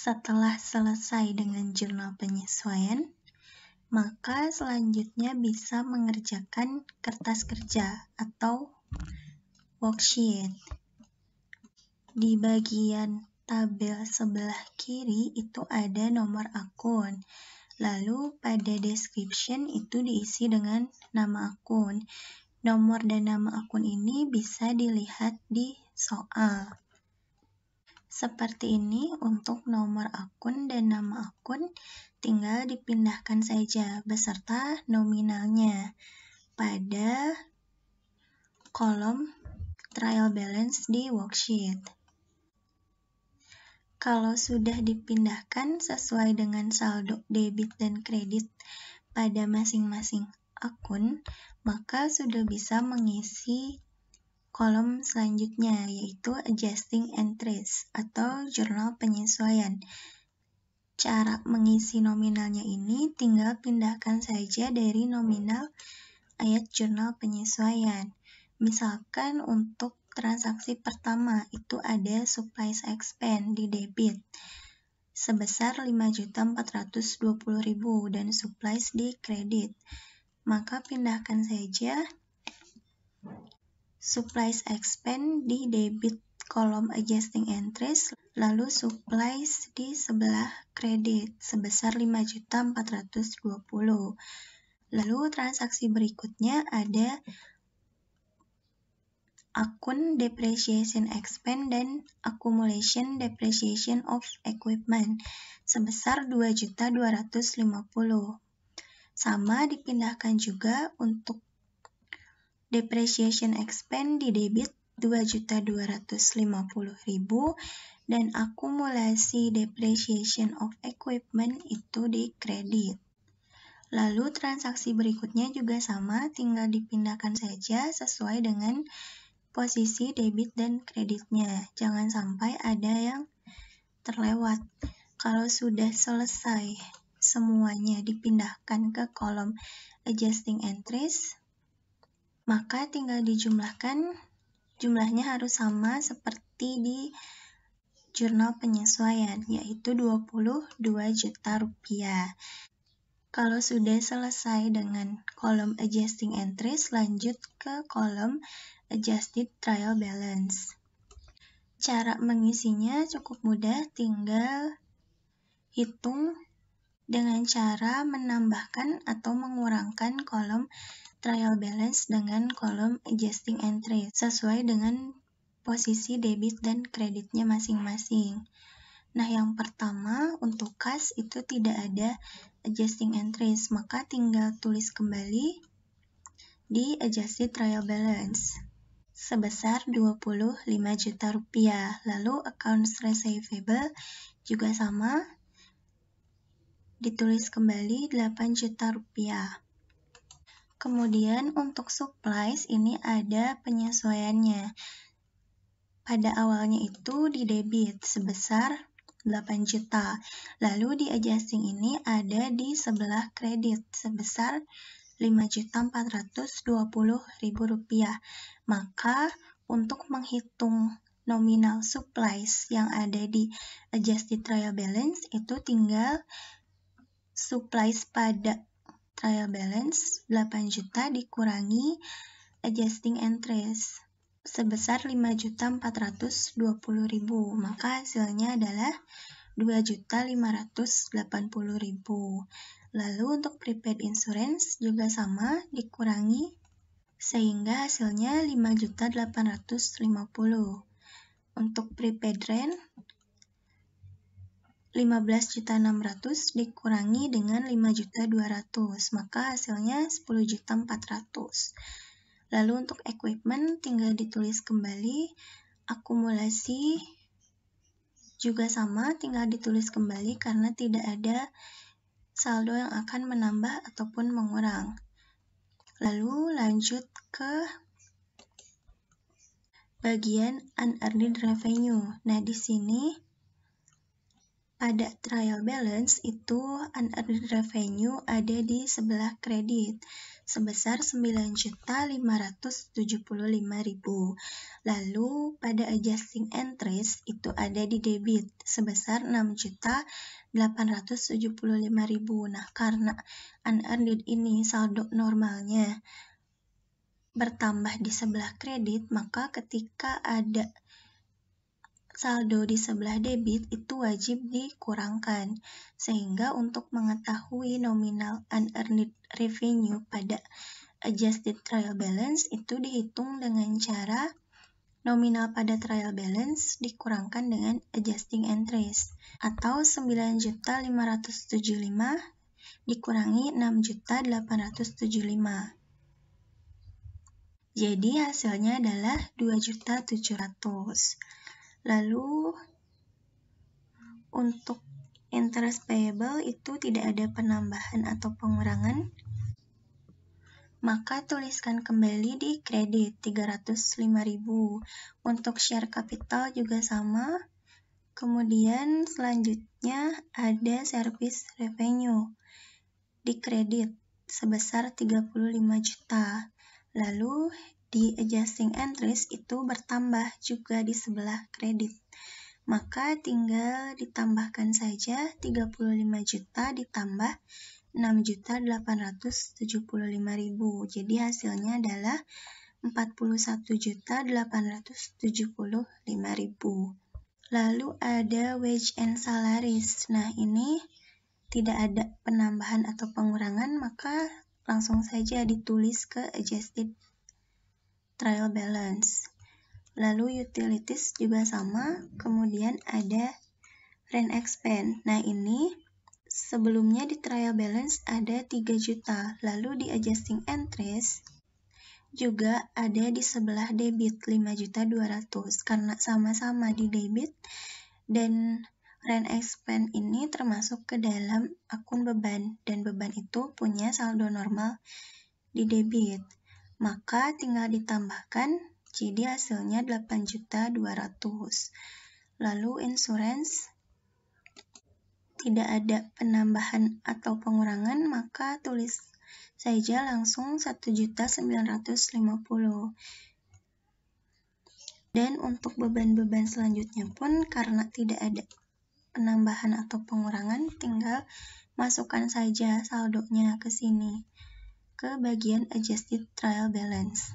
Setelah selesai dengan jurnal penyesuaian, maka selanjutnya bisa mengerjakan kertas kerja atau worksheet. Di bagian tabel sebelah kiri itu ada nomor akun. Lalu pada description itu diisi dengan nama akun. Nomor dan nama akun ini bisa dilihat di soal. Seperti ini untuk nomor akun dan nama akun tinggal dipindahkan saja beserta nominalnya pada kolom trial balance di worksheet. Kalau sudah dipindahkan sesuai dengan saldo debit dan kredit pada masing-masing akun, maka sudah bisa mengisi kolom selanjutnya, yaitu adjusting entries atau jurnal penyesuaian. Cara mengisi nominalnya ini tinggal pindahkan saja dari nominal ayat jurnal penyesuaian. Misalkan untuk transaksi pertama itu ada supplies expense di debit sebesar 5.420.000 dan supplies di kredit. Maka pindahkan saja supplies expense di debit kolom adjusting entries, lalu supplies di sebelah kredit sebesar 5.420. Lalu transaksi berikutnya ada akun depreciation expense dan accumulation depreciation of equipment sebesar 2.250. Sama dipindahkan juga untuk depreciation expense di debit 2.250.000 dan akumulasi depreciation of equipment itu di kredit. Lalu transaksi berikutnya juga sama, tinggal dipindahkan saja sesuai dengan posisi debit dan kreditnya. Jangan sampai ada yang terlewat. Kalau sudah selesai semuanya dipindahkan ke kolom adjusting entries, maka tinggal dijumlahkan, jumlahnya harus sama seperti di jurnal penyesuaian, yaitu 22 juta rupiah. Kalau sudah selesai dengan kolom adjusting entries, lanjut ke kolom adjusted trial balance. Cara mengisinya cukup mudah, tinggal hitung dengan cara menambahkan atau mengurangkan kolom trial balance dengan kolom adjusting entry sesuai dengan posisi debit dan kreditnya masing-masing. Nah, yang pertama untuk kas itu tidak ada adjusting entries, maka tinggal tulis kembali di adjusted trial balance sebesar 25 juta rupiah. Lalu accounts receivable juga sama, ditulis kembali 8 juta rupiah. Kemudian untuk supplies ini ada penyesuaiannya. Pada awalnya itu di debit sebesar 8 juta. Lalu di adjusting ini ada di sebelah kredit sebesar 5.420.000 rupiah. Maka untuk menghitung nominal supplies yang ada di adjusted trial balance itu tinggal supplies pada trial balance 8 juta dikurangi adjusting entries sebesar 5.420.000, maka hasilnya adalah 2.580.000. Lalu untuk prepaid insurance juga sama, dikurangi sehingga hasilnya 5.850.000. Untuk prepaid rent 15.600 dikurangi dengan 5.200, maka hasilnya 10.400. Lalu untuk equipment tinggal ditulis kembali, akumulasi juga sama, tinggal ditulis kembali karena tidak ada saldo yang akan menambah ataupun mengurang. Lalu lanjut ke bagian unearned revenue. Nah, di sini pada trial balance itu unearned revenue ada di sebelah kredit sebesar 9.575.000. Lalu pada adjusting entries itu ada di debit sebesar 6.875.000. Nah, karena unearned ini saldo normalnya bertambah di sebelah kredit, maka ketika ada saldo di sebelah debit itu wajib dikurangkan, sehingga untuk mengetahui nominal unearned revenue pada adjusted trial balance itu dihitung dengan cara nominal pada trial balance dikurangkan dengan adjusting entries, atau 9.575 dikurangi 6.875. Jadi hasilnya adalah 2.700.000. Lalu untuk interest payable itu tidak ada penambahan atau pengurangan, maka tuliskan kembali di kredit 305.000. Untuk share capital juga sama. Kemudian selanjutnya ada service revenue di kredit sebesar 35 juta. Lalu di adjusting entries itu bertambah juga di sebelah kredit. Maka tinggal ditambahkan saja 35 juta ditambah 6.875.000. Jadi hasilnya adalah 41.875.000. Lalu ada wage and salaries. Nah, ini tidak ada penambahan atau pengurangan, maka langsung saja ditulis ke adjusted trial balance. Lalu utilities juga sama, kemudian ada rent expense. Nah, ini sebelumnya di trial balance ada 3 juta, lalu di adjusting entries juga ada di sebelah debit 5.200.000 karena sama-sama di debit, dan rent expense ini termasuk ke dalam akun beban, dan beban itu punya saldo normal di debit. Maka tinggal ditambahkan, jadi hasilnya 8.200.000. Lalu insurance tidak ada penambahan atau pengurangan, maka tulis saja langsung 1.950.000. Dan untuk beban-beban selanjutnya pun karena tidak ada penambahan atau pengurangan, tinggal masukkan saja saldonya ke sini, ke bagian adjusted trial balance.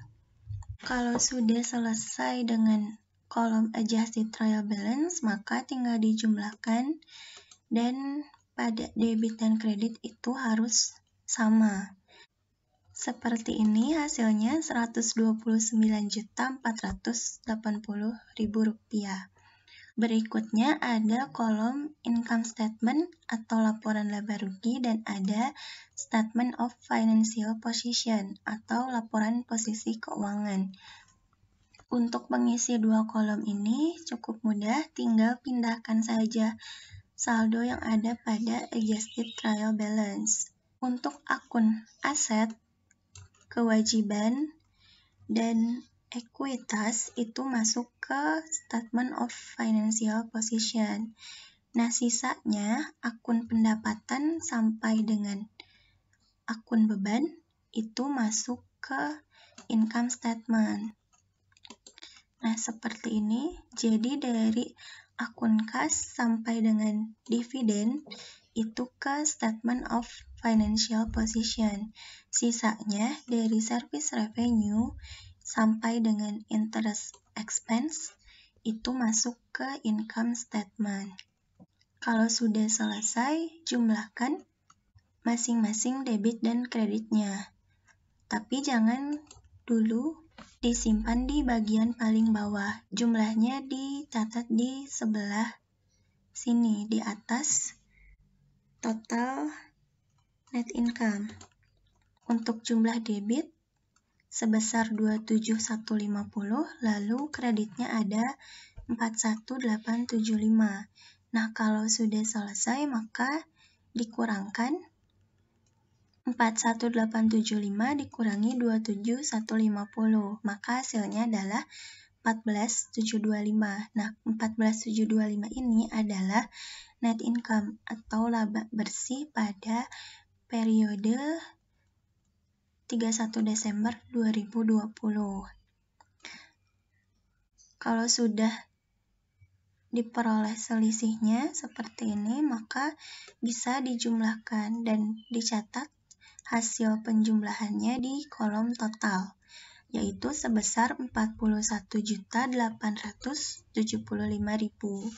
Kalau sudah selesai dengan kolom adjusted trial balance, maka tinggal dijumlahkan, dan pada debit dan kredit itu harus sama. Seperti ini hasilnya Rp129.480.000. Berikutnya ada kolom income statement atau laporan laba rugi, dan ada statement of financial position atau laporan posisi keuangan. Untuk mengisi dua kolom ini cukup mudah, tinggal pindahkan saja saldo yang ada pada adjusted trial balance. Untuk akun aset, kewajiban, dan ekuitas itu masuk ke statement of financial position. Nah, sisanya akun pendapatan sampai dengan akun beban itu masuk ke income statement. Nah, seperti ini. Jadi dari akun kas sampai dengan dividen itu ke statement of financial position. Sisanya dari service revenue sampai dengan interest expense itu masuk ke income statement. Kalau sudah selesai, jumlahkan masing-masing debit dan kreditnya. Tapi jangan dulu disimpan di bagian paling bawah. Jumlahnya dicatat di sebelah sini, di atas total net income. Untuk jumlah debit sebesar 27.150, lalu kreditnya ada 41.875. Nah, kalau sudah selesai maka dikurangkan 41.875 dikurangi 27.150, maka hasilnya adalah 14.725. Nah, 14.725 ini adalah net income atau laba bersih pada periode 31 Desember 2020. Kalau sudah diperoleh selisihnya seperti ini, maka bisa dijumlahkan dan dicatat hasil penjumlahannya di kolom total, yaitu sebesar 41.875.000.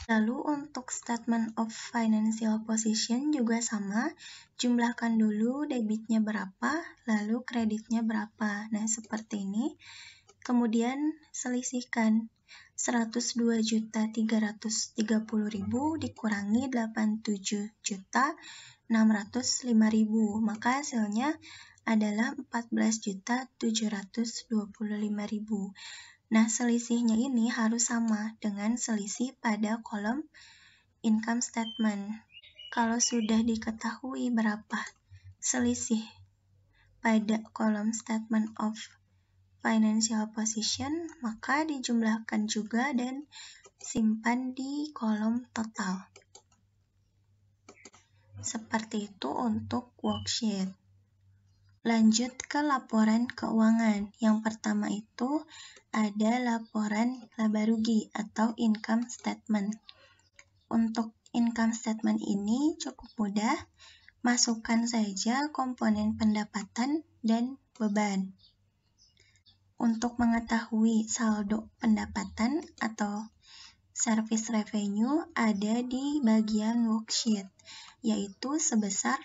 Lalu untuk statement of financial position juga sama, jumlahkan dulu debitnya berapa, lalu kreditnya berapa. Nah, seperti ini. Kemudian selisihkan 102.330.000 dikurangi 87.605.000, maka hasilnya adalah 14.725.000. Nah, selisihnya ini harus sama dengan selisih pada kolom income statement. Kalau sudah diketahui berapa selisih pada kolom statement of financial position, maka dijumlahkan juga dan simpan di kolom total. Seperti itu untuk worksheet. Lanjut ke laporan keuangan. Yang pertama itu ada laporan laba rugi atau income statement. Untuk income statement ini cukup mudah, masukkan saja komponen pendapatan dan beban. Untuk mengetahui saldo pendapatan atau service revenue ada di bagian worksheet, yaitu sebesar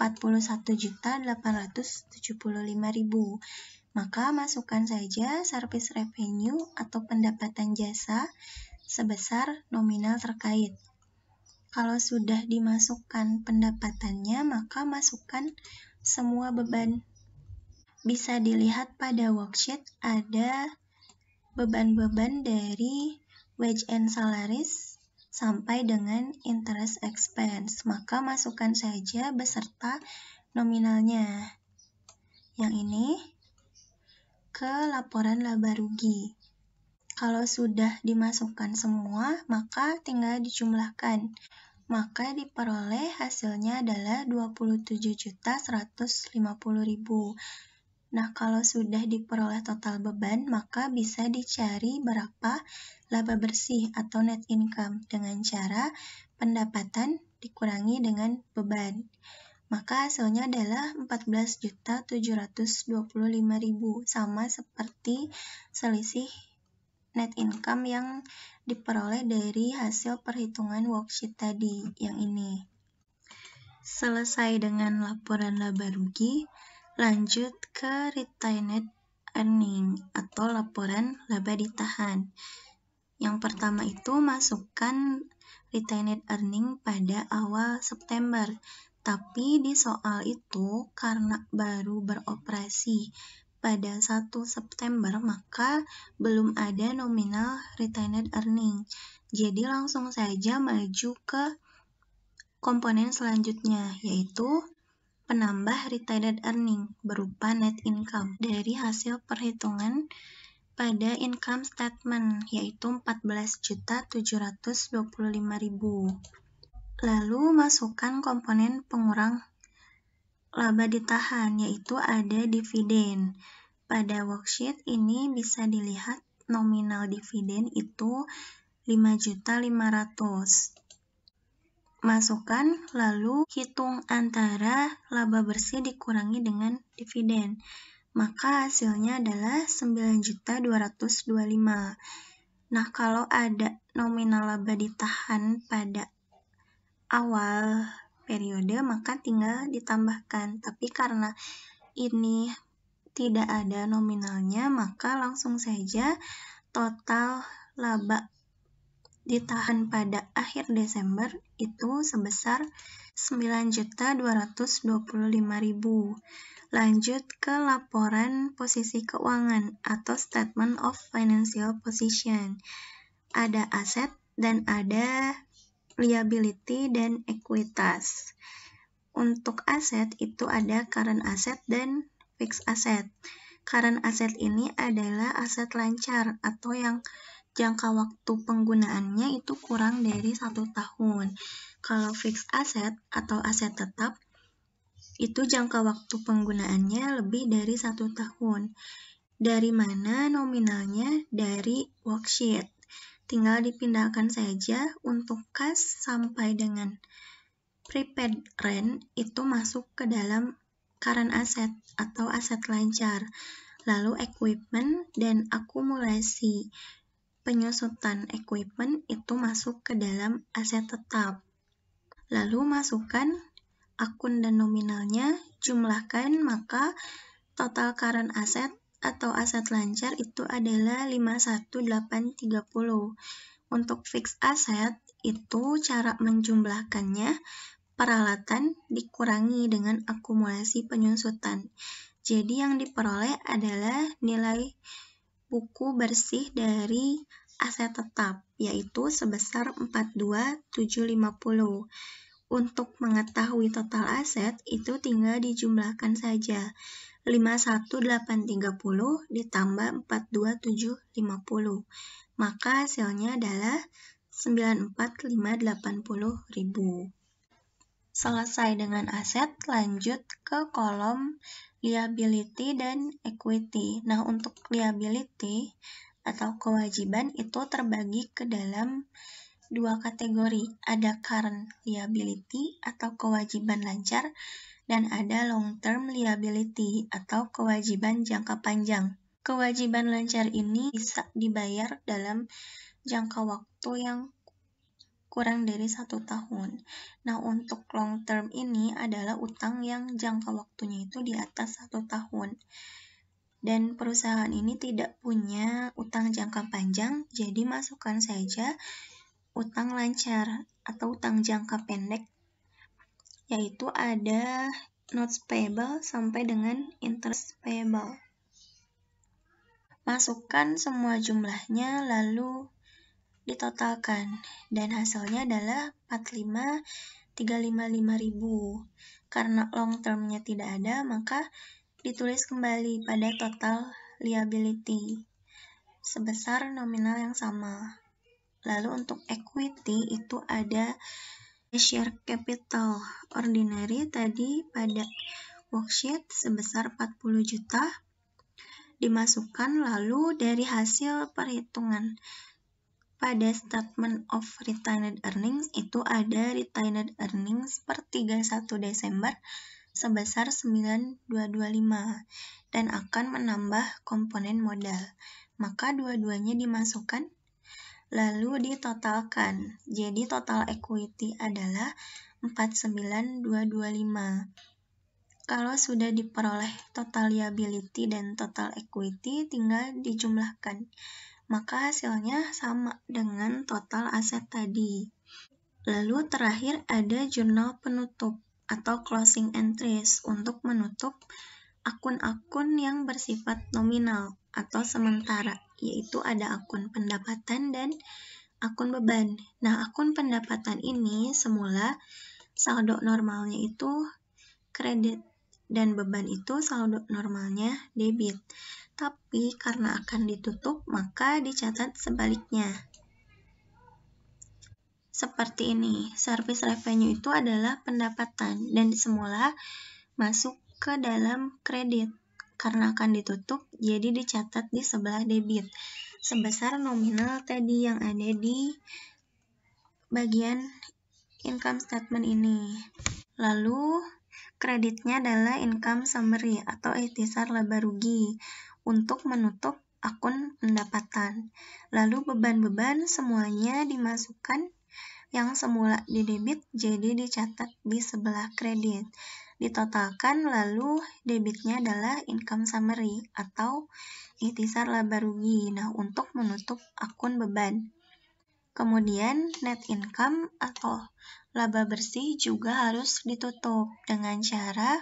41.875.000. Maka masukkan saja service revenue atau pendapatan jasa sebesar nominal terkait. Kalau sudah dimasukkan pendapatannya, maka masukkan semua beban. Bisa dilihat pada worksheet ada beban-beban dari wage and salaries sampai dengan interest expense. Maka masukkan saja beserta nominalnya. Yang ini ke laporan laba rugi. Kalau sudah dimasukkan semua, maka tinggal dijumlahkan. Maka diperoleh hasilnya adalah 27.150.000. Nah, kalau sudah diperoleh total beban, maka bisa dicari berapa laba bersih atau net income dengan cara pendapatan dikurangi dengan beban. Maka hasilnya adalah 14.725.000, sama seperti selisih net income yang diperoleh dari hasil perhitungan worksheet tadi, yang ini. Selesai dengan laporan laba rugi, lanjut ke retained earning atau laporan laba ditahan. Yang pertama itu masukkan retained earning pada awal September. Tapi di soal itu karena baru beroperasi pada 1 September, maka belum ada nominal retained earning. Jadi langsung saja maju ke komponen selanjutnya, yaitu penambah retained earning berupa net income dari hasil perhitungan pada income statement, yaitu 14.725.000. Lalu masukkan komponen pengurang laba ditahan, yaitu ada dividen. Pada worksheet ini bisa dilihat nominal dividen itu 5.500.000. Masukkan, lalu hitung antara laba bersih dikurangi dengan dividen. Maka hasilnya adalah 9.225. Nah, kalau ada nominal laba ditahan pada awal periode, maka tinggal ditambahkan. Tapi karena ini tidak ada nominalnya, maka langsung saja total laba ditahan pada akhir Desember itu sebesar 9.225.000. Lanjut ke laporan posisi keuangan atau statement of financial position. Ada aset dan ada liability dan ekuitas. Untuk aset itu ada current asset dan fixed asset. current asset ini adalah aset lancar atau yang jangka waktu penggunaannya itu kurang dari 1 tahun. Kalau fixed asset atau aset tetap, itu jangka waktu penggunaannya lebih dari 1 tahun. Dari mana nominalnya? Dari worksheet. Tinggal dipindahkan saja untuk kas sampai dengan prepaid rent itu masuk ke dalam current asset atau aset lancar. Lalu equipment dan akumulasi penyusutan equipment itu masuk ke dalam aset tetap. Lalu masukkan akun dan nominalnya, jumlahkan, maka total current asset atau aset lancar itu adalah 51830. Untuk fixed asset itu cara menjumlahkannya peralatan dikurangi dengan akumulasi penyusutan. Jadi yang diperoleh adalah nilai buku bersih dari aset tetap, yaitu sebesar 42750. Untuk mengetahui total aset itu tinggal dijumlahkan saja. 51830 ditambah 42750. Maka hasilnya adalah 94580.000. Selesai dengan aset, lanjut ke kolom liability dan equity. Nah, untuk liability atau kewajiban itu terbagi ke dalam 2 kategori. Ada current liability atau kewajiban lancar, dan ada long-term liability atau kewajiban jangka panjang. Kewajiban lancar ini bisa dibayar dalam jangka waktu yang kurang dari 1 tahun. Nah, untuk long-term ini adalah utang yang jangka waktunya itu di atas 1 tahun. Dan perusahaan ini tidak punya utang jangka panjang, jadi masukkan saja utang lancar atau utang jangka pendek, yaitu ada notes payable sampai dengan interest payable. Masukkan semua jumlahnya lalu ditotalkan, dan hasilnya adalah 45.355.000. Karena long term-nya tidak ada, maka ditulis kembali pada total liability sebesar nominal yang sama. Lalu untuk equity itu ada share capital ordinary tadi pada worksheet sebesar 40 juta dimasukkan, lalu dari hasil perhitungan pada statement of retained earnings itu ada retained earnings per 31 Desember sebesar 9.225 dan akan menambah komponen modal. Maka dua-duanya dimasukkan lalu ditotalkan. Jadi total equity adalah 49.225. Kalau sudah diperoleh total liability dan total equity, tinggal dijumlahkan. Maka hasilnya sama dengan total aset tadi. Lalu terakhir ada jurnal penutup atau closing entries untuk menutup akun-akun yang bersifat nominal atau sementara, yaitu ada akun pendapatan dan akun beban. Nah, akun pendapatan ini semula saldo normalnya itu kredit dan beban itu saldo normalnya debit. Tapi karena akan ditutup, maka dicatat sebaliknya. Seperti ini, service revenue itu adalah pendapatan dan semula masuk ke dalam kredit. Karena akan ditutup, jadi dicatat di sebelah debit sebesar nominal tadi yang ada di bagian income statement ini. Lalu kreditnya adalah income summary atau ikhtisar laba rugi untuk menutup akun pendapatan. Lalu beban-beban semuanya dimasukkan yang semula di debit jadi dicatat di sebelah kredit. Ditotalkan lalu debitnya adalah income summary atau ikhtisar laba rugi. Nah, untuk menutup akun beban. Kemudian net income atau laba bersih juga harus ditutup dengan cara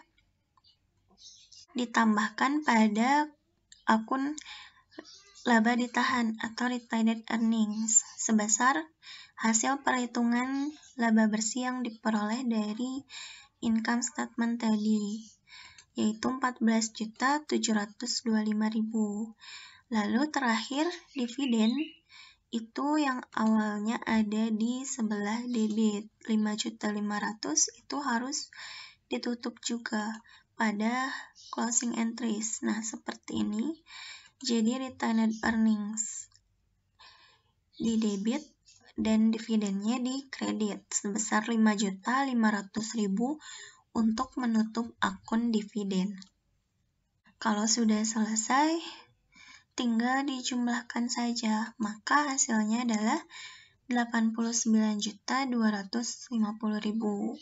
ditambahkan pada akun laba ditahan atau retained earnings sebesar hasil perhitungan laba bersih yang diperoleh dari income statement tadi. yaitu 14.725.000. Lalu terakhir dividen itu yang awalnya ada di sebelah debit 5.500.000 itu harus ditutup juga pada closing entries. Nah, seperti ini. Jadi retained earnings di debit dan dividennya di kredit sebesar 5.500.000 untuk menutup akun dividen. Kalau sudah selesai, tinggal dijumlahkan saja, maka hasilnya adalah 89.250.000.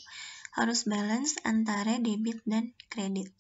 Harus balance antara debit dan kredit.